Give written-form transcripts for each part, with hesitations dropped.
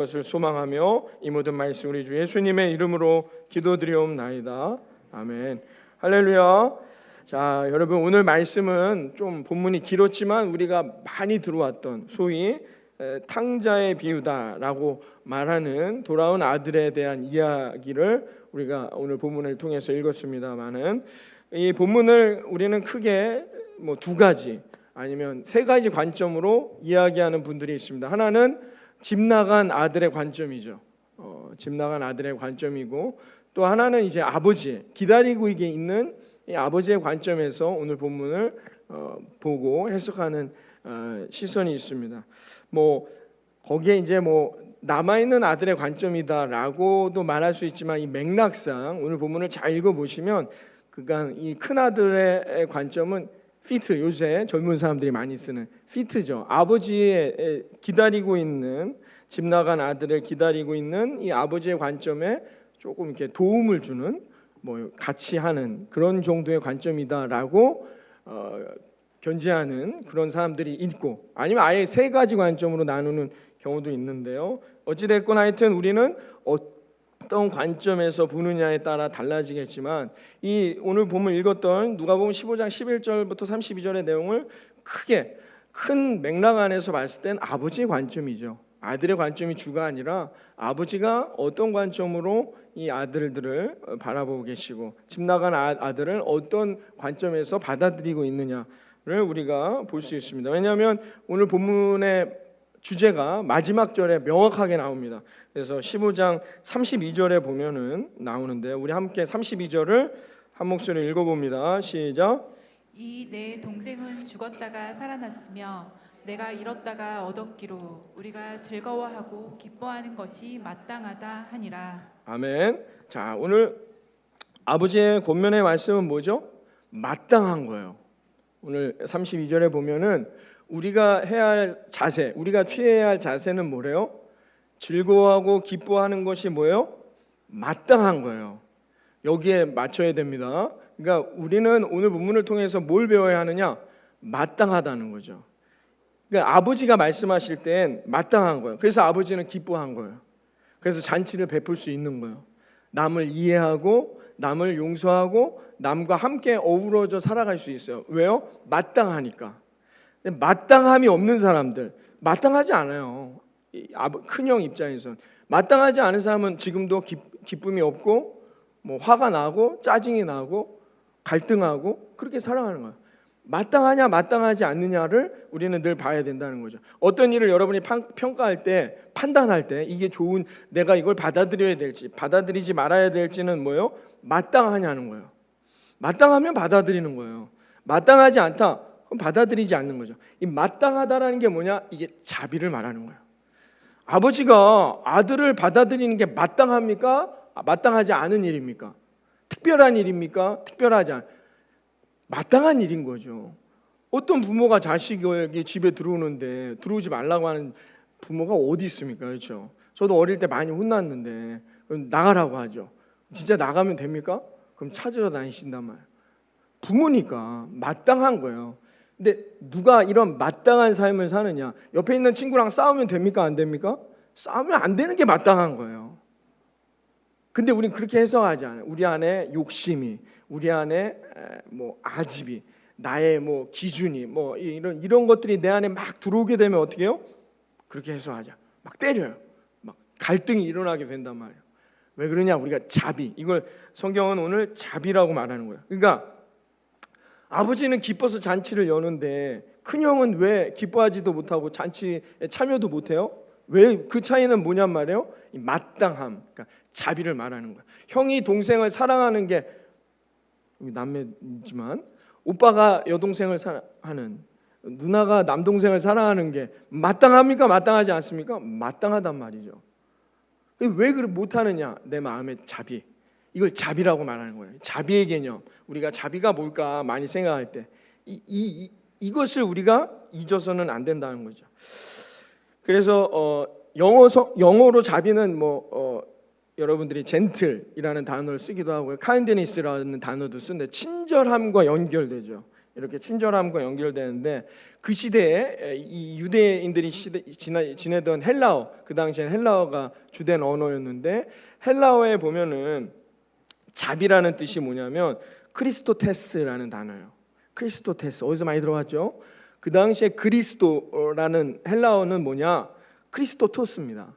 것을 소망하며 이 모든 말씀 우리 주 예수님의 이름으로 기도드리옵나이다. 아멘. 할렐루야. 자, 여러분 오늘 말씀은 좀 본문이 길었지만 우리가 많이 들어왔던 소위 탕자의 비유다라고 말하는 돌아온 아들에 대한 이야기를 우리가 오늘 본문을 통해서 읽었습니다만은 이 본문을 우리는 크게 두 가지 아니면 세 가지 관점으로 이야기하는 분들이 있습니다. 하나는 집 나간 아들의 관점이죠. 집 나간 아들의 관점이고, 또 하나는 이제 아버지 기다리고 있는 이 아버지의 관점에서 오늘 본문을 보고 해석하는 시선이 있습니다. 거기에 이제 남아 있는 아들의 관점이다라고도 말할 수 있지만 이 맥락상 오늘 본문을 잘 읽어 보시면 그러니까 이 큰 아들의 관점은 피트, 요새 젊은 사람들이 많이 쓰는 피트죠. 아버지의 기다리고 있는 집 나간 아들을 기다리고 있는 이 아버지의 관점에 조금 이렇게 도움을 주는 같이 하는 그런 정도의 관점이다라고 견지하는 그런 사람들이 있고, 아니면 아예 세 가지 관점으로 나누는 경우도 있는데요. 어찌됐건 하여튼 우리는 어떤 관점에서 보느냐에 따라 달라지겠지만 이 오늘 본문 읽었던 누가복음 15장 11절부터 32절의 내용을 크게 큰 맥락 안에서 봤을 땐 아버지의 관점이죠. 아들의 관점이 주가 아니라 아버지가 어떤 관점으로 이 아들들을 바라보고 계시고 집 나간 아들을 어떤 관점에서 받아들이고 있느냐를 우리가 볼 수 있습니다. 왜냐하면 오늘 본문의 주제가 마지막 절에 명확하게 나옵니다. 그래서 15장 32절에 보면은 나오는데 우리 함께 32절을 한 목소리로 읽어봅니다. 시작. 이 내 동생은 죽었다가 살아났으며 내가 잃었다가 얻었기로 우리가 즐거워하고 기뻐하는 것이 마땅하다 하니라. 아멘. 자, 오늘 아버지의 권면의 말씀은 뭐죠? 마땅한 거예요. 오늘 32절에 보면은 우리가 해야 할 자세, 우리가 취해야 할 자세는 뭐래요? 즐거워하고 기뻐하는 것이 뭐예요? 마땅한 거예요. 여기에 맞춰야 됩니다. 그러니까 우리는 오늘 본문을 통해서 뭘 배워야 하느냐? 마땅하다는 거죠. 그러니까 아버지가 말씀하실 땐 마땅한 거예요. 그래서 아버지는 기뻐한 거예요. 그래서 잔치를 베풀 수 있는 거예요. 남을 이해하고 남을 용서하고 남과 함께 어우러져 살아갈 수 있어요. 왜요? 마땅하니까. 마땅함이 없는 사람들, 마땅하지 않아요. 큰형 입장에선 마땅하지 않은 사람은 지금도 기쁨이 없고 화가 나고 짜증이 나고 갈등하고 그렇게 살아가는 거예요. 마땅하냐 마땅하지 않느냐를 우리는 늘 봐야 된다는 거죠. 어떤 일을 여러분이 평가할 때, 판단할 때 이게 좋은, 내가 이걸 받아들여야 될지 받아들이지 말아야 될지는 뭐예요? 마땅하냐는 거예요. 마땅하면 받아들이는 거예요. 마땅하지 않다, 그럼 받아들이지 않는 거죠. 이 마땅하다라는 게 뭐냐? 이게 자비를 말하는 거예요. 아버지가 아들을 받아들이는 게 마땅합니까? 마땅하지 않은 일입니까? 특별한 일입니까? 특별하지 않은, 마땅한 일인 거죠. 어떤 부모가 자식에게 집에 들어오는데 들어오지 말라고 하는 부모가 어디 있습니까? 그렇죠? 저도 어릴 때 많이 혼났는데 그럼 나가라고 하죠. 진짜 나가면 됩니까? 그럼 찾으러 다니신단 말이에요. 부모니까 마땅한 거예요. 근데 누가 이런 마땅한 삶을 사느냐? 옆에 있는 친구랑 싸우면 됩니까? 안 됩니까? 싸우면 안 되는 게 마땅한 거예요. 근데 우리는 그렇게 해석하지 않아요. 우리 안에 욕심이, 우리 안에 아집이, 나의 기준이 이런 것들이 내 안에 막 들어오게 되면 어떻게 해요? 그렇게 해석하자. 막 때려요. 막 갈등이 일어나게 된단 말이에요. 왜 그러냐? 우리가 자비. 이걸 성경은 오늘 자비라고 말하는 거예요. 그러니까 아버지는 기뻐서 잔치를 여는데 큰형은 왜 기뻐하지도 못하고 잔치에 참여도 못해요? 왜? 그 차이는 뭐냔 말이에요? 이 마땅함, 그러니까 자비를 말하는 거예요. 형이 동생을 사랑하는 게 남매지만 오빠가 여동생을 사랑하는, 누나가 남동생을 사랑하는 게 마땅합니까? 마땅하지 않습니까? 마땅하단 말이죠. 왜 그걸 못하느냐? 내 마음의 자비. 이걸 자비라고 말하는 거예요. 자비의 개념. 우리가 자비가 뭘까 많이 생각할 때 이것을 우리가 잊어서는 안 된다는 거죠. 그래서 영어로 자비는 여러분들이 젠틀이라는 단어를 쓰기도 하고요. kindness라는 단어도 쓰는데 친절함과 연결되죠. 이렇게 친절함과 연결되는데 그 시대에 이 유대인들이 지내던 헬라어, 그 당시에는 헬라어가 주된 언어였는데 헬라어에 보면은 자비라는 뜻이 뭐냐면 크리스토테스라는 단어예요. 크리스토테스 어디서 많이 들어봤죠? 그 당시에 그리스도라는 헬라어는 뭐냐? 크리스토토스입니다.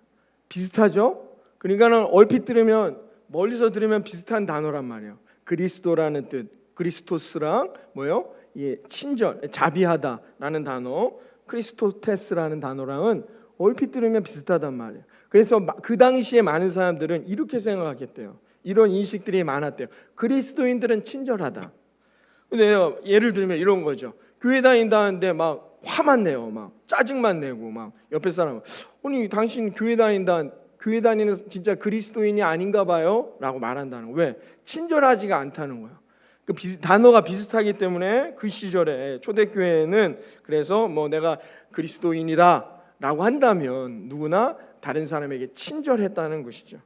비슷하죠? 그러니까는 얼핏 들으면 멀리서 들으면 비슷한 단어란 말이에요. 그리스도라는 뜻, 그리스토스랑 뭐요? 예, 친절, 자비하다라는 단어, 크리스토테스라는 단어랑은 얼핏 들으면 비슷하단 말이에요. 그래서 그 당시에 많은 사람들은 이렇게 생각했대요. 이런 인식들이 많았대요. 그리스도인들은 친절하다. 근데 예를 들면 이런 거죠. 교회 다닌다는데 막 화만 내요. 막 짜증만 내고 막 옆에 사람 아니 당신 교회 다니는 진짜 그리스도인이 아닌가 봐요 라고 말한다는 거예요. 왜? 친절하지가 않다는 거예요. 그 단어가 비슷하기 때문에 그 시절에 초대교회는 그래서 뭐 내가 그리스도인이다 라고 한다면 누구나 다른 사람에게 친절했다는 것이죠.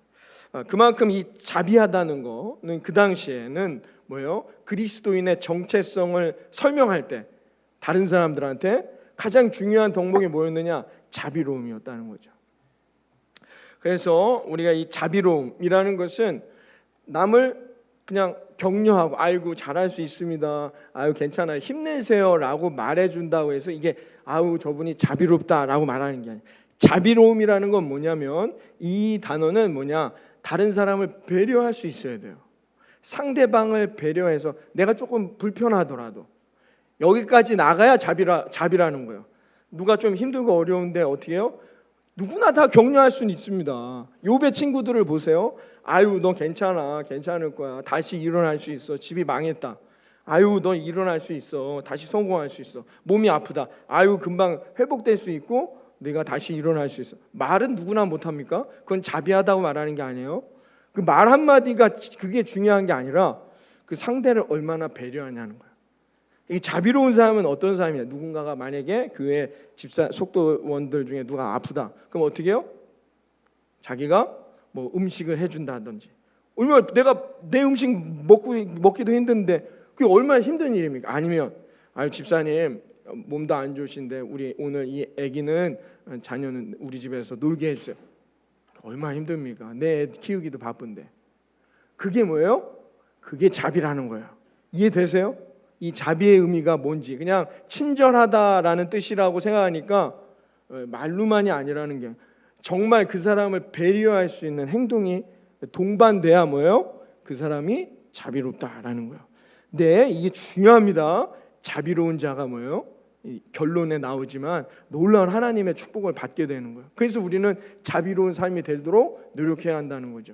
그만큼 이 자비하다는 거는 그 당시에는 뭐예요? 그리스도인의 정체성을 설명할 때 다른 사람들한테 가장 중요한 덕목이 뭐였느냐? 자비로움이었다는 거죠. 그래서 우리가 이 자비로움이라는 것은 남을 그냥 격려하고 아이고 잘할 수 있습니다. 아유 괜찮아요. 힘내세요라고 말해준다고 해서 이게 아우 저분이 자비롭다라고 말하는 게 아니에요. 자비로움이라는 건 뭐냐면 이 단어는 뭐냐? 다른 사람을 배려할 수 있어야 돼요. 상대방을 배려해서 내가 조금 불편하더라도 여기까지 나가야 자비라는 거예요. 누가 좀 힘들고 어려운데 어떻게 해요? 누구나 다 격려할 수는 있습니다. 욥의 친구들을 보세요. 아유 너 괜찮아, 괜찮을 거야. 다시 일어날 수 있어. 집이 망했다. 아유 너 일어날 수 있어. 다시 성공할 수 있어. 몸이 아프다. 아유 금방 회복될 수 있고 네가 다시 일어날 수 있어. 말은 누구나 못합니까? 그건 자비하다고 말하는 게 아니에요. 그 말 한마디가 그게 중요한 게 아니라 그 상대를 얼마나 배려하냐는 거예요. 이 자비로운 사람은 어떤 사람이냐? 누군가가 만약에 교회 집사 속도원들 중에 누가 아프다. 그럼 어떻게 해요? 자기가 뭐 음식을 해준다든지. 얼마나 내가 내 음식 먹기도 힘든데 그게 얼마나 힘든 일입니까? 아니면 아유 집사님 몸도 안 좋으신데 우리 오늘 이 아기는 자녀는 우리 집에서 놀게 해주세요. 얼마나 힘듭니까? 내 애 키우기도 바쁜데. 그게 뭐예요? 그게 자비라는 거예요. 이해되세요? 이 자비의 의미가 뭔지 그냥 친절하다라는 뜻이라고 생각하니까 말로만이 아니라는 게 정말 그 사람을 배려할 수 있는 행동이 동반돼야 뭐예요? 그 사람이 자비롭다라는 거예요. 네, 이게 중요합니다. 자비로운 자가 뭐예요? 결론에 나오지만 놀라운 하나님의 축복을 받게 되는 거예요. 그래서 우리는 자비로운 삶이 되도록 노력해야 한다는 거죠.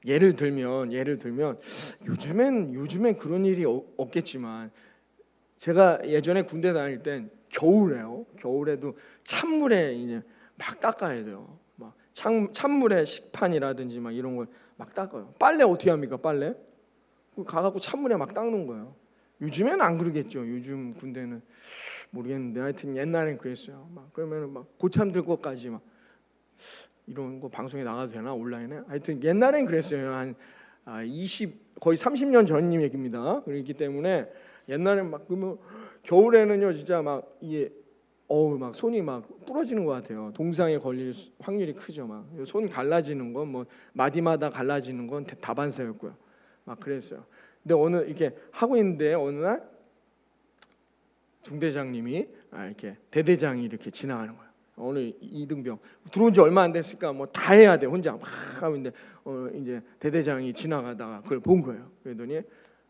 예를 들면 요즘엔 그런 일이 없겠지만 제가 예전에 군대 다닐 땐 겨울에도 찬물에 이제 막 닦아야 돼요. 막 찬물에 식판이라든지 막 이런 걸 막 닦아요. 빨래 어떻게 합니까? 빨래 가갖고 찬물에 막 닦는 거예요. 요즘엔 안 그러겠죠. 요즘 군대는 모르겠는데 하여튼 옛날엔 그랬어요. 막 그러면 막 고참 들 것까지 막 이런 거 방송에 나가도 되나 온라인에? 하여튼 옛날엔 그랬어요. 한 20 거의 30년 전 얘기입니다. 그렇기 때문에 옛날엔 막 그러면 겨울에는요 진짜 막 이게 막 손이 막 부러지는 것 같아요. 동상에 걸릴 확률이 크죠. 막 손 갈라지는 건 뭐 마디마다 갈라지는 건 다반사였고요. 막 그랬어요. 근데 이렇게 하고 있는데 어느 날 중대장님이 이렇게 대대장이 이렇게 지나가는 거예요. 오늘 이등병 들어온 지 얼마 안 됐으니까 뭐 다 해야 돼 혼자 막 하고 있는데 이제 대대장이 지나가다가 그걸 본 거예요. 그러더니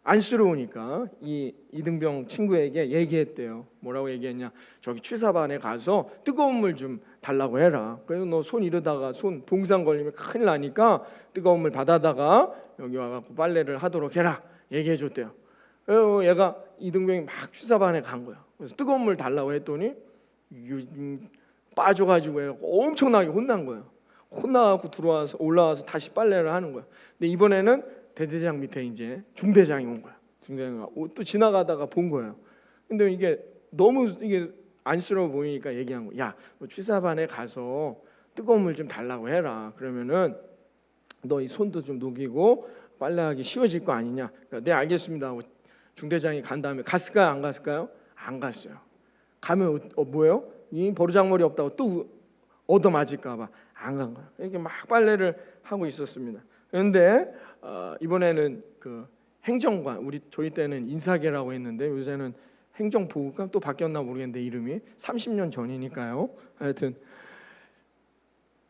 안쓰러우니까 이등병 친구에게 얘기했대요. 뭐라고 얘기했냐? 저기 취사반에 가서 뜨거운 물 좀 달라고 해라. 그래서 너 손 이러다가 손 동상 걸리면 큰일 나니까 뜨거운 물 받아다가 여기 와갖고 빨래를 하도록 해라. 얘기해줬대요. 그래서 얘가 이등병이 막 취사반에 간 거야. 그래서 뜨거운 물 달라고 했더니 빠져가지고 엄청나게 혼난 거예요. 혼나갖고 올라와서 다시 빨래를 하는 거야. 근데 이번에는 대대장 밑에 이제 중대장이 온 거야. 중대장이 또 지나가다가 본 거예요. 근데 이게 너무 이게 안쓰러워 보이니까 얘기한 거야. 야, 너 취사반에 가서 뜨거운 물 좀 달라고 해라. 그러면은 너 이 손도 좀 녹이고 빨래하기 쉬워질 거 아니냐. 그러니까 네 알겠습니다 하고 중대장이 간 다음에 갔을까요? 안 갔을까요? 안 갔어요. 가면 뭐예요? 이 버르장머리 없다고 또 얻어맞을까 봐 안 간 거예요. 이렇게 막 빨래를 하고 있었습니다. 그런데 이번에는 그 행정관, 저희 때는 인사계라고 했는데 요새는 행정보호관 또 바뀌었나 모르겠는데 이름이 30년 전이니까요. 하여튼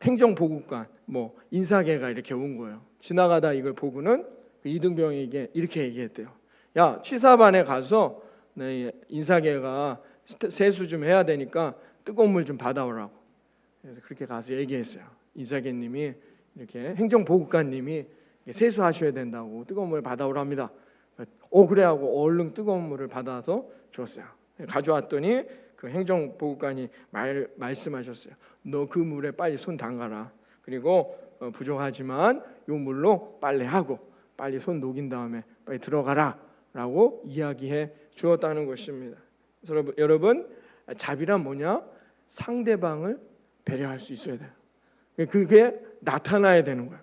행정보호관, 뭐 인사계가 이렇게 온 거예요. 지나가다 이걸 보고는 그 이등병에게 이렇게 얘기했대요. 야, 취사반에 가서 내 인사계가 세수 좀 해야 되니까 뜨거운 물 좀 받아오라고. 그래서 그렇게 가서 얘기했어요. 인사계님이 이렇게 행정보호관님이 세수하셔야 된다고 뜨거운 물 받아오랍니다. 그래 하고 얼른 뜨거운 물을 받아서 줬어요. 가져왔더니 그 행정보호관이 말씀하셨어요. 너 그 물에 빨리 손 담가라. 그리고 부족하지만 요 물로 빨래하고 빨리 손 녹인 다음에 빨리 들어가라 라고 이야기해 주었다는 것입니다. 그래서 여러분, 자비란 뭐냐? 상대방을 배려할 수 있어야 돼요. 그게 나타나야 되는 거예요.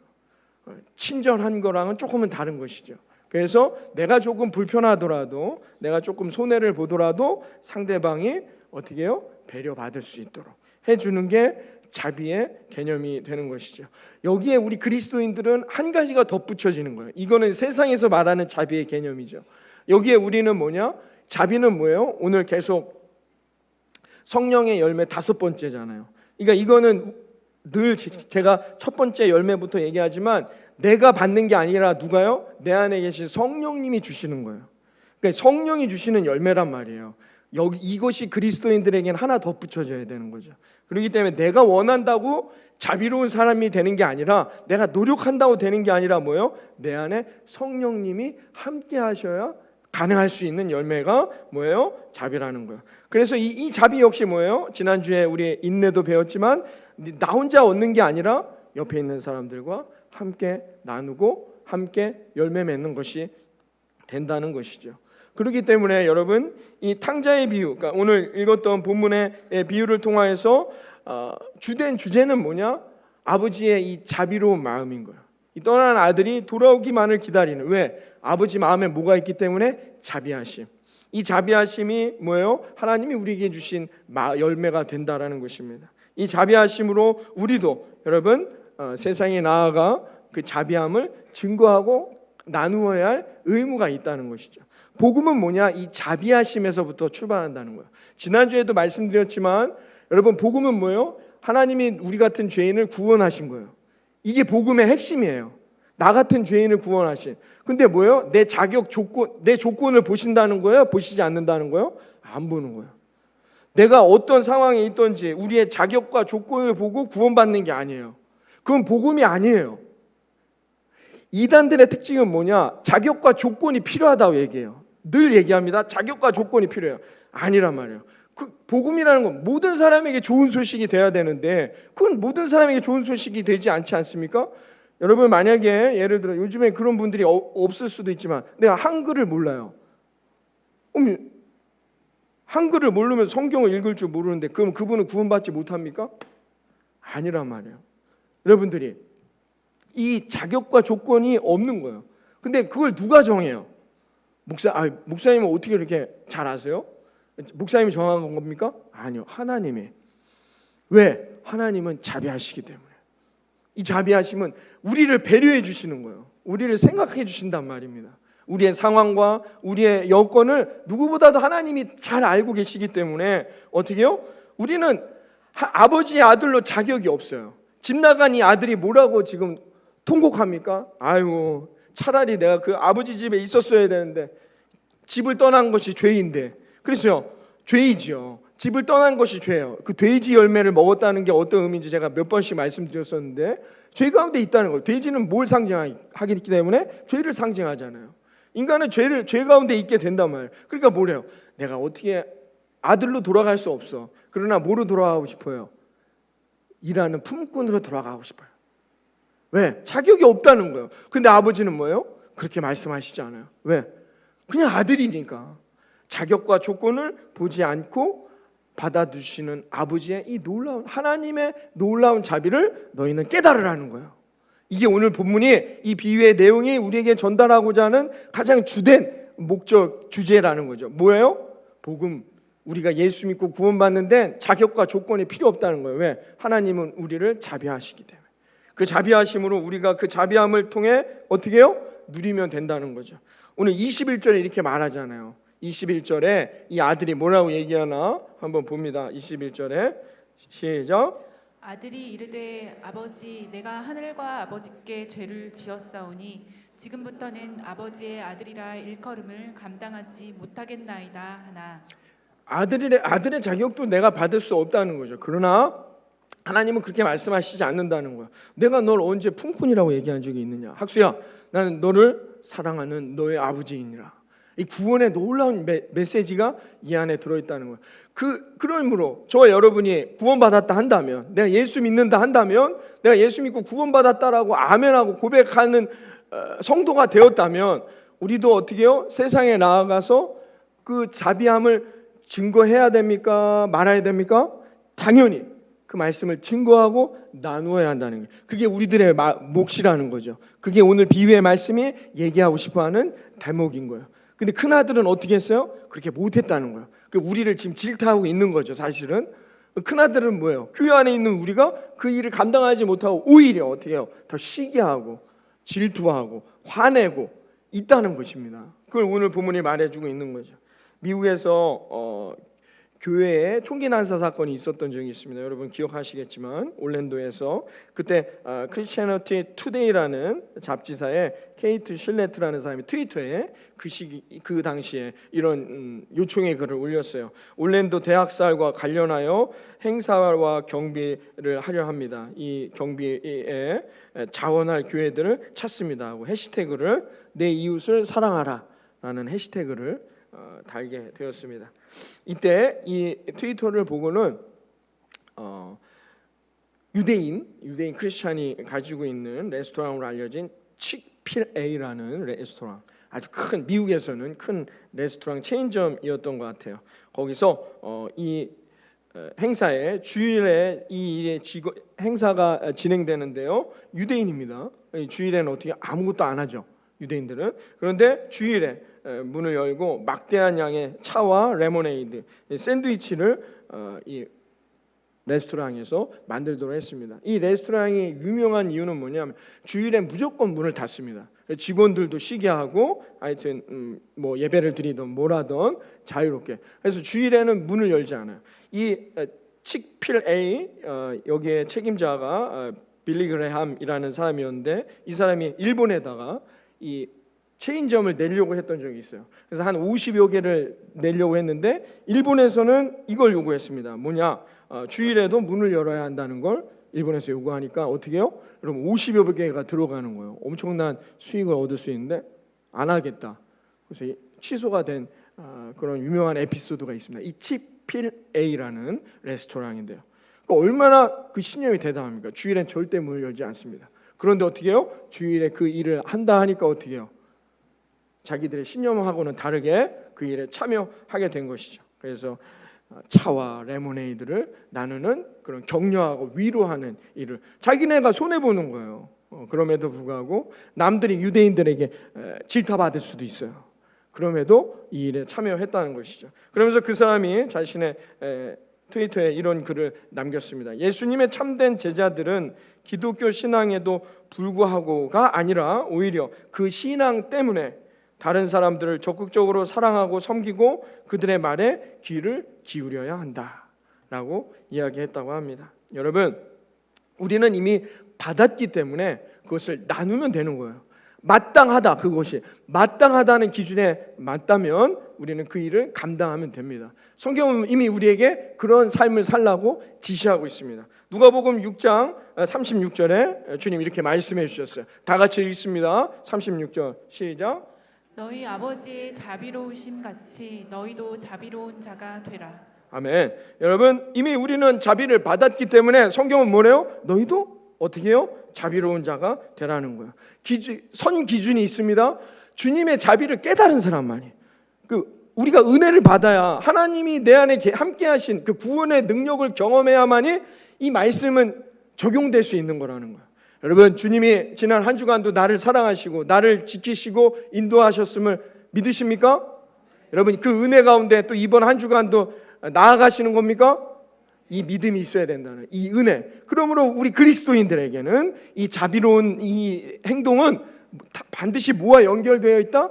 친절한 거랑은 조금은 다른 것이죠. 그래서 내가 조금 불편하더라도, 내가 조금 손해를 보더라도 상대방이 어떻게 해요? 배려받을 수 있도록 해주는 게 자비의 개념이 되는 것이죠. 여기에 우리 그리스도인들은 한 가지가 덧붙여지는 거예요. 이거는 세상에서 말하는 자비의 개념이죠. 여기에 우리는 뭐냐? 자비는 뭐예요? 오늘 계속 성령의 열매 5번째잖아요. 그러니까 이거는 늘 제가 첫 번째 열매부터 얘기하지만 내가 받는 게 아니라 누가요? 내 안에 계신 성령님이 주시는 거예요. 그러니까 성령이 주시는 열매란 말이에요. 이것이 그리스도인들에게는 하나 덧붙여져야 되는 거죠. 그렇기 때문에 내가 원한다고 자비로운 사람이 되는 게 아니라, 내가 노력한다고 되는 게 아니라 뭐예요? 내 안에 성령님이 함께 하셔야 가능할 수 있는 열매가 뭐예요? 자비라는 거예요. 그래서 이 자비 역시 뭐예요? 지난주에 우리 인내도 배웠지만 나 혼자 얻는 게 아니라 옆에 있는 사람들과 함께 나누고 함께 열매 맺는 것이 된다는 것이죠. 그렇기 때문에 여러분, 이 탕자의 비유, 그러니까 오늘 읽었던 본문의 비유를 통하여서 주된 주제는 뭐냐? 아버지의 이 자비로운 마음인 거예요. 이 떠난 아들이 돌아오기만을 기다리는, 왜? 아버지 마음에 뭐가 있기 때문에? 자비하심. 이 자비하심이 뭐예요? 하나님이 우리에게 주신 열매가 된다라는 것입니다. 이 자비하심으로 우리도 여러분 세상에 나아가 그 자비함을 증거하고 나누어야 할 의무가 있다는 것이죠. 복음은 뭐냐? 이 자비하심에서부터 출발한다는 거예요. 지난주에도 말씀드렸지만 여러분, 복음은 뭐예요? 하나님이 우리 같은 죄인을 구원하신 거예요. 이게 복음의 핵심이에요. 나 같은 죄인을 구원하신. 근데 뭐예요? 내 자격 조건, 내 조건을 보신다는 거예요? 보시지 않는다는 거예요? 안 보는 거예요. 내가 어떤 상황에 있든지 우리의 자격과 조건을 보고 구원받는 게 아니에요. 그건 복음이 아니에요. 이단들의 특징은 뭐냐? 자격과 조건이 필요하다고 얘기해요. 늘 얘기합니다. 자격과 조건이 필요해요. 아니란 말이에요. 그 복음이라는 건 모든 사람에게 좋은 소식이 돼야 되는데 그건 모든 사람에게 좋은 소식이 되지 않지 않습니까? 여러분, 만약에 예를 들어 요즘에 그런 분들이 없을 수도 있지만 내가 한글을 몰라요. 한글을 모르면 성경을 읽을 줄 모르는데 그럼 그분은 구원받지 못합니까? 아니란 말이에요. 여러분들이 이 자격과 조건이 없는 거예요. 근데 그걸 누가 정해요? 목사님은 어떻게 이렇게 잘 아세요? 목사님이 정한 겁니까? 아니요, 하나님이. 왜? 하나님은 자비하시기 때문에. 이 자비하심은 우리를 배려해 주시는 거예요. 우리를 생각해 주신단 말입니다. 우리의 상황과 우리의 여건을 누구보다도 하나님이 잘 알고 계시기 때문에 어떻게 해요? 우리는 아버지의 아들로 자격이 없어요. 집 나간 이 아들이 뭐라고 지금 통곡합니까? 아유, 차라리 내가 그 아버지 집에 있었어야 되는데 집을 떠난 것이 죄인데. 그래서요, 죄이지요. 집을 떠난 것이 죄예요. 그 돼지 열매를 먹었다는 게 어떤 의미인지 제가 몇 번씩 말씀드렸었는데 죄 가운데 있다는 거예요. 돼지는 뭘 상징하기 때문에? 죄를 상징하잖아요. 인간은 죄 가운데 있게 된단 말이에요. 그러니까 뭐래요? 내가 어떻게 아들로 돌아갈 수 없어. 그러나 뭐로 돌아가고 싶어요? 일하는 품꾼으로 돌아가고 싶어요. 왜? 자격이 없다는 거예요. 근데 아버지는 뭐예요? 그렇게 말씀하시지 않아요. 왜? 그냥 아들이니까. 자격과 조건을 보지 않고 받아주시는 아버지의 이 놀라운, 하나님의 놀라운 자비를 너희는 깨달으라는 거예요. 이게 오늘 본문이, 이 비유의 내용이 우리에게 전달하고자 하는 가장 주된 목적 주제라는 거죠. 뭐예요? 복음. 우리가 예수 믿고 구원받는데 자격과 조건이 필요 없다는 거예요. 왜? 하나님은 우리를 자비하시기 때문에. 그 자비하심으로 우리가 그 자비함을 통해 어떻게 해요? 누리면 된다는 거죠. 오늘 21절에 이렇게 말하잖아요. 21절에 이 아들이 뭐라고 얘기하나 한번 봅니다. 21절에 시작. 아들이 이르되 아버지 내가 하늘과 아버지께 죄를 지었사오니 지금부터는 아버지의 아들이라 일컬음을 감당하지 못하겠나이다 하나. 아들의 자격도 내가 받을 수 없다는 거죠. 그러나 하나님은 그렇게 말씀하시지 않는다는 거야. 내가 널 언제 품꾼이라고 얘기한 적이 있느냐? 학수야, 나는 너를 사랑하는 너의 아버지이니라. 이 구원의 놀라운 메시지가 이 안에 들어있다는 거예요. 그러므로 저와 여러분이 구원받았다 한다면, 내가 예수 믿는다 한다면, 내가 예수 믿고 구원받았다라고 아멘하고 고백하는 성도가 되었다면, 우리도 어떻게 해요? 세상에 나아가서 그 자비함을 증거해야 됩니까? 말아야 됩니까? 당연히 그 말씀을 증거하고 나누어야 한다는 거예요. 그게 우리들의 몫이라는 거죠. 그게 오늘 비유의 말씀이 얘기하고 싶어하는 대목인 거예요. 근데 큰아들은 어떻게 했어요? 그렇게 못했다는 거예요. 우리를 지금 질타하고 있는 거죠. 사실은 큰아들은 뭐예요? 교회 안에 있는 우리가 그 일을 감당하지 못하고 오히려 어떻게 해요? 더 시기하고 질투하고 화내고 있다는 것입니다. 그걸 오늘 본문이 말해주고 있는 거죠. 미국에서 교회에 총기 난사 사건이 있었던 적이 있습니다. 여러분 기억하시겠지만 올랜도에서 그때 크리스티애니티 투데이라는 잡지사에 케이트 실레트라는 사람이 트위터에 그 당시에 이런 요청의 글을 올렸어요. 올랜도 대학살과 관련하여 행사와 경비를 하려 합니다. 이 경비에 자원할 교회들을 찾습니다 하고 해시태그를 내 이웃을 사랑하라 라는 해시태그를 달게 되었습니다. 이때 이 트위터를 보고는 유대인 크리스찬이 가지고 있는 레스토랑으로 알려진 칙필에이라는 레스토랑, 아주 큰 미국에서는 큰 레스토랑 체인점이었던 것 같아요. 거기서 이 행사에 주일에 이 행사가 진행되는데요. 유대인입니다. 주일에는 어떻게 아무것도 안 하죠. 유대인들은. 그런데 주일에 문을 열고 막대한 양의 차와 레모네이드, 샌드위치를 이 레스토랑에서 만들도록 했습니다. 이 레스토랑이 유명한 이유는 뭐냐면 주일에 무조건 문을 닫습니다. 직원들도 쉬게 하고 하여튼 뭐 예배를 드리든 뭐라든 자유롭게. 그래서 주일에는 문을 열지 않아요. 이 칙필에이 여기에 책임자가 빌리 그레함이라는 사람이었는데 이 사람이 일본에다가 이 체인점을 내려고 했던 적이 있어요. 그래서 한 50여 개를 내려고 했는데 일본에서는 이걸 요구했습니다. 뭐냐? 주일에도 문을 열어야 한다는 걸 일본에서 요구하니까 어떻게 해요? 여러분 50여 개가 들어가는 거예요. 엄청난 수익을 얻을 수 있는데 안 하겠다. 그래서 취소가 된 그런 유명한 에피소드가 있습니다. 이 칙필에이라는 레스토랑인데요. 얼마나 그 신념이 대단합니까? 주일엔 절대 문을 열지 않습니다. 그런데 어떻게 해요? 주일에 그 일을 한다 하니까 어떻게 해요? 자기들의 신념하고는 다르게 그 일에 참여하게 된 것이죠. 그래서 차와 레모네이드를 나누는 그런 격려하고 위로하는 일을 자기네가 손해보는 거예요. 그럼에도 불구하고 남들이 유대인들에게 질타받을 수도 있어요. 그럼에도 이 일에 참여했다는 것이죠. 그러면서 그 사람이 자신의 트위터에 이런 글을 남겼습니다. 예수님의 참된 제자들은 기독교 신앙에도 불구하고가 아니라 오히려 그 신앙 때문에 다른 사람들을 적극적으로 사랑하고 섬기고 그들의 말에 귀를 기울여야 한다라고 이야기했다고 합니다. 여러분, 우리는 이미 받았기 때문에 그것을 나누면 되는 거예요. 마땅하다, 그것이 마땅하다는 기준에 맞다면 우리는 그 일을 감당하면 됩니다. 성경은 이미 우리에게 그런 삶을 살라고 지시하고 있습니다. 누가복음 6장 36절에 주님 이렇게 말씀해 주셨어요. 다 같이 읽습니다. 36절 시작. 너희 아버지의 자비로우심 같이 너희도 자비로운 자가 되라. 아멘. 여러분, 이미 우리는 자비를 받았기 때문에 성경은 뭐래요? 너희도 어떻게 해요? 자비로운 자가 되라는 거예요. 선 기준이 있습니다. 주님의 자비를 깨달은 사람만이, 우리가 은혜를 받아야 하나님이 내 안에 함께 하신 그 구원의 능력을 경험해야만이 이 말씀은 적용될 수 있는 거라는 거예요. 여러분, 주님이 지난 한 주간도 나를 사랑하시고 나를 지키시고 인도하셨음을 믿으십니까? 여러분 그 은혜 가운데 또 이번 한 주간도 나아가시는 겁니까? 이 믿음이 있어야 된다는 이 은혜. 그러므로 우리 그리스도인들에게는 이 자비로운 이 행동은 반드시 뭐와 연결되어 있다?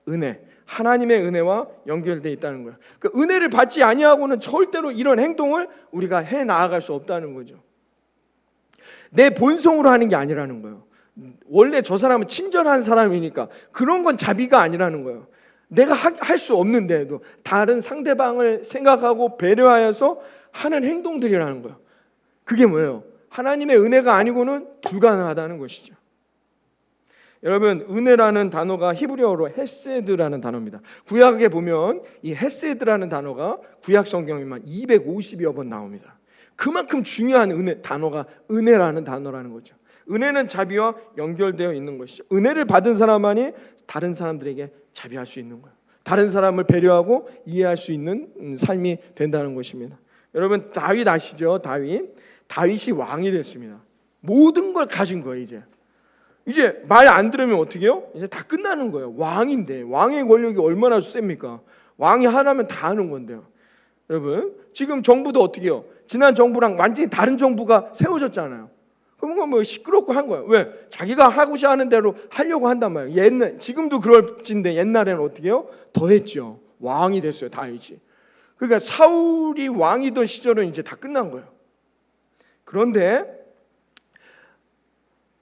은혜. 하나님의 은혜와 연결되어 있다는 거예요. 그 은혜를 받지 아니하고는 절대로 이런 행동을 우리가 해 나아갈 수 없다는 거죠. 내 본성으로 하는 게 아니라는 거예요. 원래 저 사람은 친절한 사람이니까 그런 건 자비가 아니라는 거예요. 내가 할 수 없는데도 다른 상대방을 생각하고 배려하여서 하는 행동들이라는 거예요. 그게 뭐예요? 하나님의 은혜가 아니고는 불가능하다는 것이죠. 여러분 은혜라는 단어가 히브리어로 헤세드라는 단어입니다. 구약에 보면 이 헤세드라는 단어가 구약 성경에만 250여 번 나옵니다. 그만큼 중요한 단어가 은혜라는 단어라는 거죠. 은혜는 자비와 연결되어 있는 것이죠. 은혜를 받은 사람만이 다른 사람들에게 자비할 수 있는 거예요. 다른 사람을 배려하고 이해할 수 있는 삶이 된다는 것입니다. 여러분 다윗 아시죠? 다윗이 왕이 됐습니다. 모든 걸 가진 거예요. 이제 말 안 들으면 어떻게 해요? 이제 다 끝나는 거예요. 왕인데 왕의 권력이 얼마나 셉니까? 왕이 하라면 다 하는 건데요. 여러분 지금 정부도 어떻게 해요? 지난 정부랑 완전히 다른 정부가 세워졌잖아요. 그런 뭐 시끄럽고 한 거예요. 왜? 자기가 하고자 하는 대로 하려고 한단 말이에요. 지금도 그럴진데 옛날에는 어떻게 해요? 더 했죠. 왕이 됐어요. 다윗이. 그러니까 사울이 왕이던 시절은 이제 다 끝난 거예요. 그런데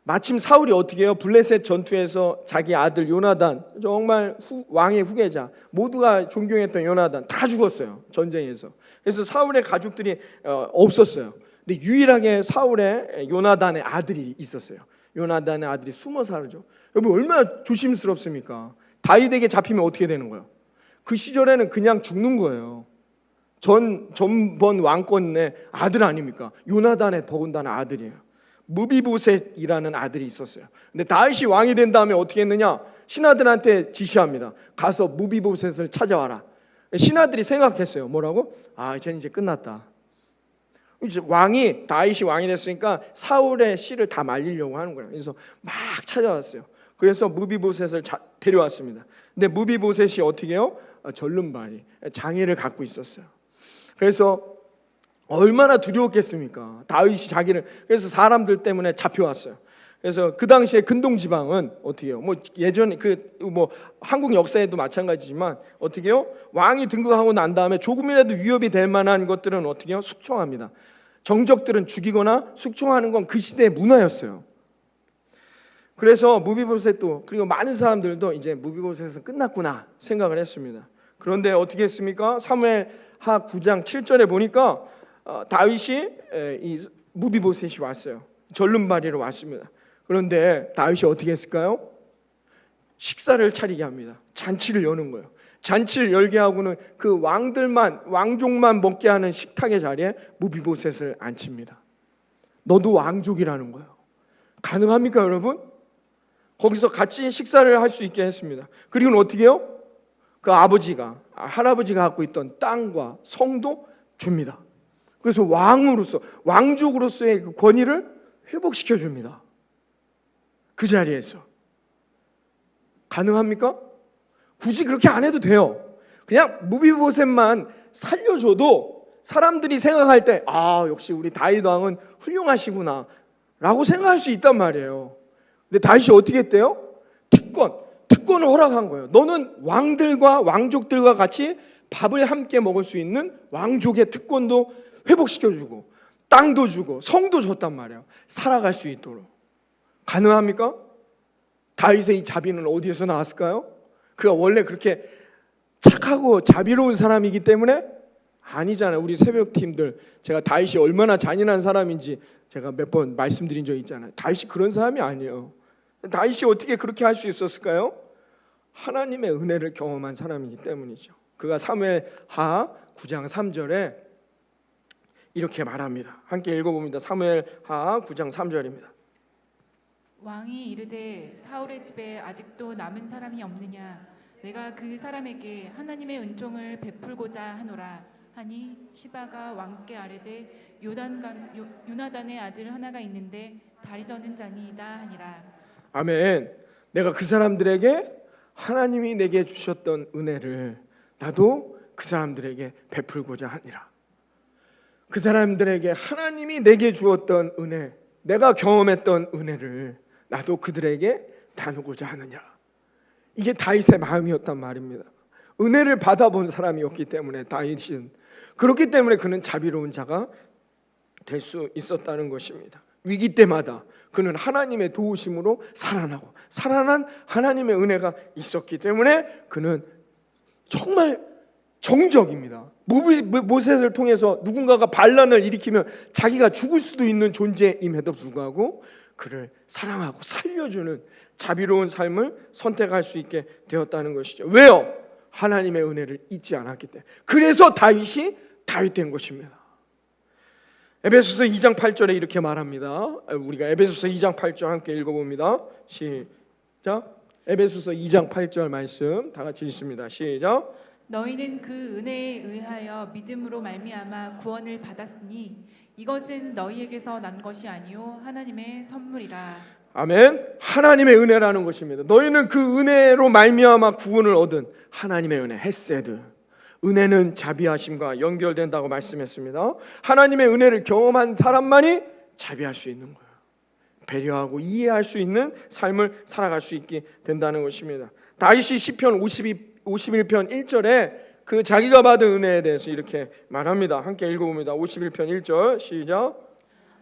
마침 사울이 어떻게 해요? 블레셋 전투에서 자기 아들 요나단, 정말 왕의 후계자, 모두가 존경했던 요나단 다 죽었어요. 전쟁에서. 그래서 사울의 가족들이 없었어요. 근데 유일하게 사울의 요나단의 아들이 있었어요. 요나단의 아들이 숨어 살죠. 여러분 얼마나 조심스럽습니까? 다윗에게 잡히면 어떻게 되는 거예요? 그 시절에는 그냥 죽는 거예요. 전번 왕권의 아들 아닙니까? 요나단의 더군다나 아들이에요. 무비보셋이라는 아들이 있었어요. 근데 다윗이 왕이 된 다음에 어떻게 했느냐? 신하들한테 지시합니다. 가서 무비보셋을 찾아와라. 신하들이 생각했어요. 뭐라고? 이제는 이제 끝났다. 이제 다윗이 왕이 됐으니까 사울의 씨를 다 말리려고 하는 거예요. 그래서 막 찾아왔어요. 그래서 무비보셋을 데려왔습니다. 근데 무비보셋이 어떻게 해요? 절름발이 장애를 갖고 있었어요. 그래서 얼마나 두려웠겠습니까? 다윗이 그래서 사람들 때문에 잡혀왔어요. 그래서 그 당시에 근동 지방은 어떻게 해요? 예전에 한국 역사에도 마찬가지지만 어떻게 해요? 왕이 등극하고 난 다음에 조금이라도 위협이 될 만한 것들은 어떻게 해요? 숙청합니다. 정적들은 죽이거나 숙청하는 건 그 시대의 문화였어요. 그래서 무비보셋도 그리고 많은 사람들도 이제 무비보셋은 끝났구나 생각을 했습니다. 그런데 어떻게 했습니까? 사무엘하 9장 7절에 보니까 다윗이 이 무비보셋이 왔어요. 절름발이로 왔습니다. 그런데 다윗이 어떻게 했을까요? 식사를 차리게 합니다. 잔치를 여는 거예요. 잔치를 열게 하고는 그 왕족만 먹게 하는 식탁의 자리에 무비보셋을 앉힙니다. 너도 왕족이라는 거예요. 가능합니까, 여러분? 거기서 같이 식사를 할 수 있게 했습니다. 그리고는 어떻게 해요? 그 할아버지가 갖고 있던 땅과 성도 줍니다. 그래서 왕족으로서의 그 권위를 회복시켜 줍니다. 그 자리에서. 가능합니까? 굳이 그렇게 안 해도 돼요. 그냥 무비보셋만 살려줘도 사람들이 생각할 때 역시 우리 다윗 왕은 훌륭하시구나 라고 생각할 수 있단 말이에요. 근데 다윗이 어떻게 했대요? 특권을 허락한 거예요. 너는 왕족들과 같이 밥을 함께 먹을 수 있는 왕족의 특권도 회복시켜주고 땅도 주고 성도 줬단 말이에요. 살아갈 수 있도록. 가능합니까? 다윗의 이 자비는 어디에서 나왔을까요? 그가 원래 그렇게 착하고 자비로운 사람이기 때문에? 아니잖아요. 우리 새벽팀들 제가 다윗이 얼마나 잔인한 사람인지 제가 몇 번 말씀드린 적 있잖아요. 다윗이 그런 사람이 아니에요. 다윗이 어떻게 그렇게 할 수 있었을까요? 하나님의 은혜를 경험한 사람이기 때문이죠. 그가 사무엘하 9장 3절에 이렇게 말합니다. 함께 읽어봅니다. 사무엘하 9장 3절입니다. 왕이 이르되 사울의 집에 아직도 남은 사람이 없느냐? 내가 그 사람에게 하나님의 은총을 베풀고자 하노라 하니 시바가 왕께 아뢰되 요나단의 아들 하나가 있는데 다리 저는 자니이다 하니라. 아멘. 내가 그 사람들에게 하나님이 내게 주셨던 은혜를 나도 그 사람들에게 베풀고자 하니라. 그 사람들에게 하나님이 내게 주었던 은혜, 내가 경험했던 은혜를 나도 그들에게 나누고자 하느냐. 이게 다윗의 마음이었단 말입니다. 은혜를 받아본 사람이었기 때문에 다윗은, 그렇기 때문에 그는 자비로운 자가 될 수 있었다는 것입니다. 위기 때마다 그는 하나님의 도우심으로 살아나고 살아난 하나님의 은혜가 있었기 때문에 그는 정말 정적입니다. 모세를 통해서 누군가가 반란을 일으키면 자기가 죽을 수도 있는 존재임에도 불구하고 그를 사랑하고 살려주는 자비로운 삶을 선택할 수 있게 되었다는 것이죠. 왜요? 하나님의 은혜를 잊지 않았기 때문에. 그래서 다윗이 다윗 된 것입니다. 에베소서 2장 8절에 이렇게 말합니다. 우리가 에베소서 2장 8절 함께 읽어봅니다. 시작. 에베소서 2장 8절 말씀 다 같이 읽습니다. 시작. 너희는 그 은혜에 의하여 믿음으로 말미암아 구원을 받았으니 이것은 너희에게서 난 것이 아니요 하나님의 선물이라. 아멘. 하나님의 은혜라는 것입니다. 너희는 그 은혜로 말미암아 구원을 얻은 하나님의 은혜, 헤세드. 은혜는 자비하심과 연결된다고 말씀했습니다. 하나님의 은혜를 경험한 사람만이 자비할 수 있는 거예요. 배려하고 이해할 수 있는 삶을 살아갈 수 있게 된다는 것입니다. 다윗이 시편 51편 1절에 그 자기가 받은 은혜에 대해서 이렇게 말합니다. 함께 읽어봅니다. 51편 1절 시작.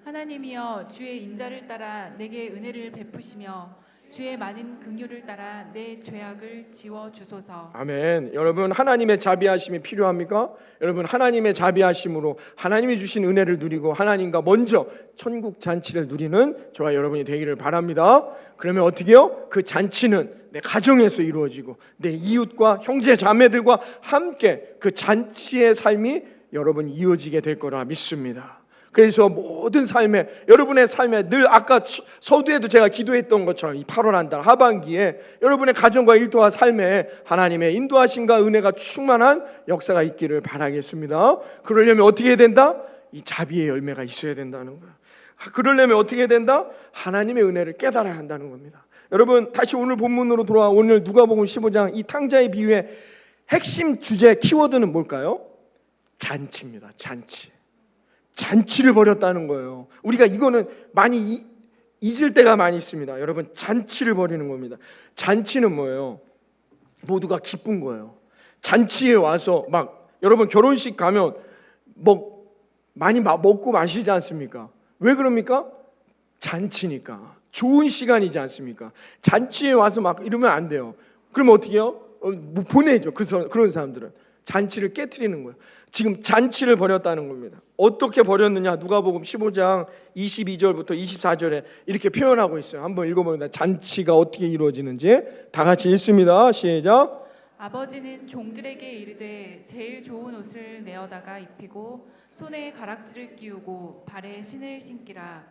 하나님이여 주의 인자를 따라 내게 은혜를 베푸시며 주의 많은 긍휼을 따라 내 죄악을 지워 주소서. 아멘. 여러분, 하나님의 자비하심이 필요합니까? 여러분, 하나님의 자비하심으로 하나님이 주신 은혜를 누리고 하나님과 먼저 천국 잔치를 누리는 저와 여러분이 되기를 바랍니다. 그러면 어떻게 해요? 그 잔치는 내 가정에서 이루어지고 내 이웃과 형제 자매들과 함께 그 잔치의 삶이 여러분 이어지게 될 거라 믿습니다. 그래서 모든 삶에, 여러분의 삶에 늘 아까 서두에도 제가 기도했던 것처럼 이 8월 한 달 하반기에 여러분의 가정과 일터와 삶에 하나님의 인도하심과 은혜가 충만한 역사가 있기를 바라겠습니다. 그러려면 어떻게 해야 된다? 이 자비의 열매가 있어야 된다는 거예요. 그러려면 어떻게 해야 된다? 하나님의 은혜를 깨달아야 한다는 겁니다. 여러분, 다시 오늘 본문으로 돌아와 오늘 누가복음 15장 이 탕자의 비유의 핵심 주제 키워드는 뭘까요? 잔치입니다. 잔치. 잔치를 벌였다는 거예요. 우리가 이거는 많이 잊을 때가 많이 있습니다. 여러분, 잔치를 벌이는 겁니다. 잔치는 뭐예요? 모두가 기쁜 거예요. 잔치에 와서 막 여러분 결혼식 가면 많이 먹고 마시지 않습니까? 왜 그럽니까? 잔치니까. 좋은 시간이지 않습니까? 잔치에 와서 막 이러면 안 돼요. 그러면 어떻게 해요? 보내죠. 그런 사람들은 잔치를 깨트리는 거예요. 지금 잔치를 벌였다는 겁니다. 어떻게 벌였느냐? 누가복음 15장 22절부터 24절에 이렇게 표현하고 있어요. 한번 읽어봅니다. 잔치가 어떻게 이루어지는지 다 같이 읽습니다. 시작. 아버지는 종들에게 이르되 제일 좋은 옷을 내어다가 입히고 손에 가락지를 끼우고 발에 신을 신기라.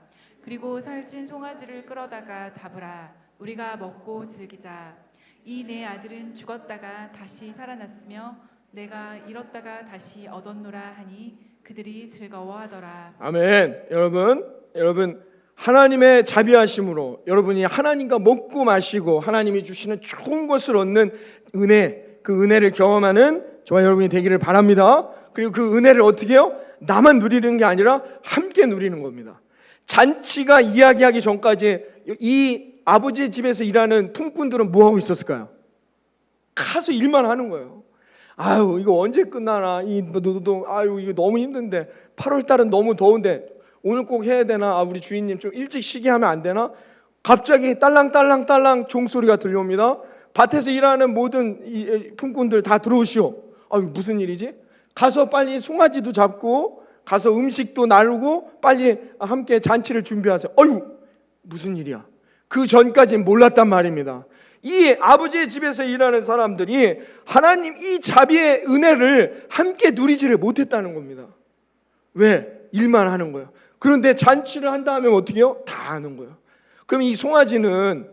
그리고 살찐 송아지를 끌어다가 잡으라. 우리가 먹고 즐기자. 이 내 아들은 죽었다가 다시 살아났으며 내가 잃었다가 다시 얻었노라 하니 그들이 즐거워하더라. 아멘. 여러분 하나님의 자비하심으로 여러분이 하나님과 먹고 마시고 하나님이 주시는 좋은 것을 얻는 은혜, 그 은혜를 경험하는 저와 여러분이 되기를 바랍니다. 그리고 그 은혜를 어떻게 해요? 나만 누리는 게 아니라 함께 누리는 겁니다. 잔치가 이야기하기 전까지 이 아버지의 집에서 일하는 품꾼들은 뭐 하고 있었을까요? 가서 일만 하는 거예요. 아유, 이거 언제 끝나나? 이 노동, 아유, 이거 너무 힘든데 8월 달은 너무 더운데 오늘 꼭 해야 되나? 아, 우리 주인님 좀 일찍 쉬게 하면 안 되나? 갑자기 딸랑딸랑딸랑 종소리가 들려옵니다. 밭에서 일하는 모든 이 품꾼들 다 들어오시오. 아유, 무슨 일이지? 가서 빨리 송아지도 잡고 가서 음식도 나누고 빨리 함께 잔치를 준비하세요. 아유, 무슨 일이야? 그 전까지는 몰랐단 말입니다. 이 아버지의 집에서 일하는 사람들이 하나님 이 자비의 은혜를 함께 누리지를 못했다는 겁니다. 왜? 일만 하는 거예요. 그런데 잔치를 한다 하면 어떻게 해요? 다 하는 거예요. 그럼 이 송아지는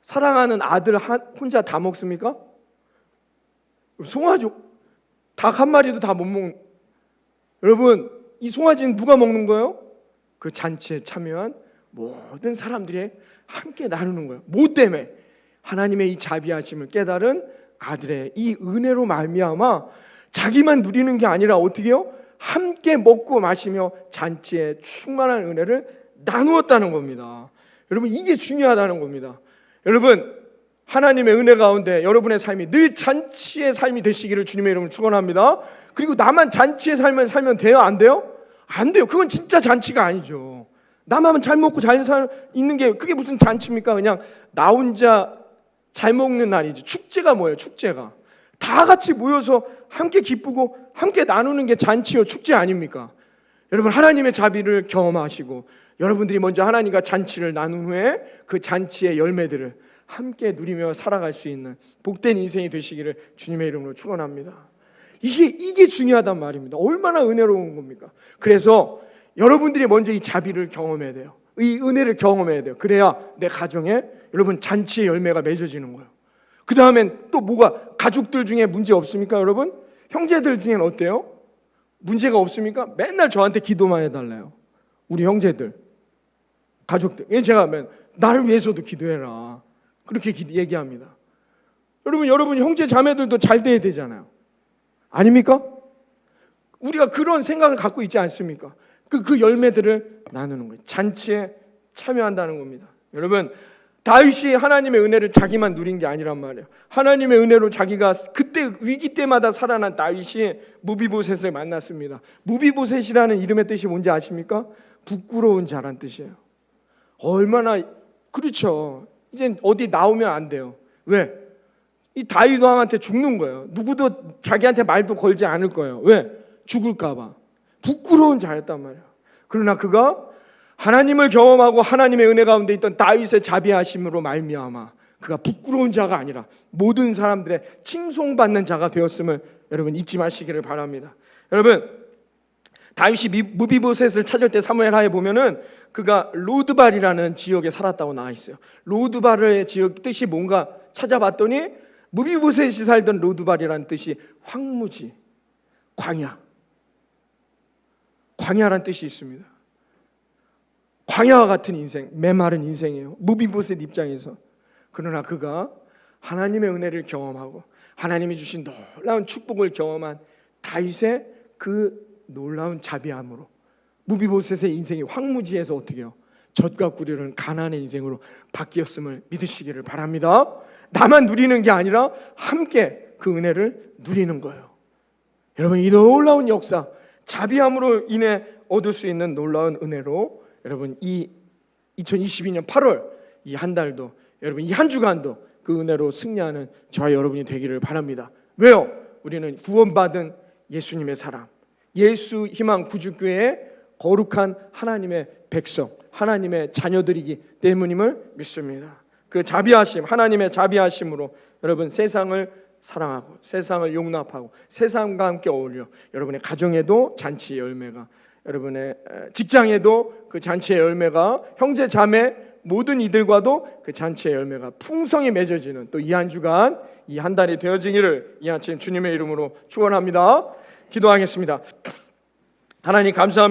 사랑하는 아들 혼자 다 먹습니까? 송아지 닭 한 마리도 다 못 먹는. 여러분, 이 송아지는 누가 먹는 거예요? 그 잔치에 참여한 모든 사람들이 함께 나누는 거예요. 뭐 때문에? 하나님의 이 자비하심을 깨달은 아들의 이 은혜로 말미암아 자기만 누리는 게 아니라 어떻게 해요? 함께 먹고 마시며 잔치에 충만한 은혜를 나누었다는 겁니다. 여러분, 이게 중요하다는 겁니다. 여러분, 하나님의 은혜 가운데 여러분의 삶이 늘 잔치의 삶이 되시기를 주님의 이름으로 축원합니다. 그리고 나만 잔치의 삶을 살면 돼요? 안 돼요? 안 돼요. 그건 진짜 잔치가 아니죠. 나만 잘 먹고 잘 있는 게 그게 무슨 잔치입니까? 그냥 나 혼자 잘 먹는 날이지. 축제가 뭐예요? 축제가 다 같이 모여서 함께 기쁘고 함께 나누는 게 잔치요 축제 아닙니까? 여러분, 하나님의 자비를 경험하시고 여러분들이 먼저 하나님과 잔치를 나눈 후에 그 잔치의 열매들을 함께 누리며 살아갈 수 있는 복된 인생이 되시기를 주님의 이름으로 축원합니다. 이게 중요하단 말입니다. 얼마나 은혜로운 겁니까? 그래서 여러분들이 먼저 이 자비를 경험해야 돼요. 이 은혜를 경험해야 돼요. 그래야 내 가정에 여러분 잔치의 열매가 맺어지는 거예요. 그 다음엔 또 뭐가, 가족들 중에 문제 없습니까? 여러분, 형제들 중에는 어때요? 문제가 없습니까? 맨날 저한테 기도만 해달래요. 우리 형제들, 가족들. 제가 나를 위해서도 기도해라, 그렇게 얘기합니다. 여러분 형제 자매들도 잘 돼야 되잖아요. 아닙니까? 우리가 그런 생각을 갖고 있지 않습니까? 그 열매들을 나누는 거예요. 잔치에 참여한다는 겁니다. 여러분, 다윗이 하나님의 은혜를 자기만 누린 게 아니란 말이에요. 하나님의 은혜로 자기가 그때 위기 때마다 살아난 다윗이 무비보셋을 만났습니다. 무비보셋이라는 이름의 뜻이 뭔지 아십니까? 부끄러운 자란 뜻이에요. 얼마나, 그렇죠. 이제 어디 나오면 안 돼요. 왜? 이 다윗 왕한테 죽는 거예요. 누구도 자기한테 말도 걸지 않을 거예요. 왜? 죽을까 봐. 부끄러운 자였단 말이에요. 그러나 그가 하나님을 경험하고 하나님의 은혜 가운데 있던 다윗의 자비하심으로 말미암아 그가 부끄러운 자가 아니라 모든 사람들의 칭송받는 자가 되었음을 여러분 잊지 마시기를 바랍니다. 여러분, 다윗이 무비보셋을 찾을 때 사무엘하에 보면은 그가 로드발이라는 지역에 살았다고 나와 있어요. 로드발의 지역 뜻이 뭔가 찾아봤더니 무비보셋이 살던 로드발이라는 뜻이 황무지, 광야라는 뜻이 있습니다. 광야와 같은 인생, 메마른 인생이에요. 무비보셋 입장에서. 그러나 그가 하나님의 은혜를 경험하고 하나님이 주신 놀라운 축복을 경험한 다윗의 그 놀라운 자비함으로 무비보셋의 인생이 황무지에서 어떻게 해요? 젖과 꿀이는 가난의 인생으로 바뀌었음을 믿으시기를 바랍니다. 나만 누리는 게 아니라 함께 그 은혜를 누리는 거예요. 여러분, 이 놀라운 역사, 자비함으로 인해 얻을 수 있는 놀라운 은혜로 여러분 이 2022년 8월 이 한 달도, 여러분 이 한 주간도 그 은혜로 승리하는 저와 여러분이 되기를 바랍니다. 왜요? 우리는 구원받은 예수님의 사람, 예수 희망 구주교회의 거룩한 하나님의 백성, 하나님의 자녀들이기 때문임을 믿습니다. 그 자비하심, 하나님의 자비하심으로 여러분 세상을 사랑하고 세상을 용납하고 세상과 함께 어울려 여러분의 가정에도 잔치의 열매가, 여러분의 직장에도 그 잔치의 열매가, 형제 자매 모든 이들과도 그 잔치의 열매가 풍성히 맺어지는 또 이 한 주간, 이 한 달이 되어지기를 이 아침 주님의 이름으로 축원합니다. 기도하겠습니다. 하나님 감사합니다.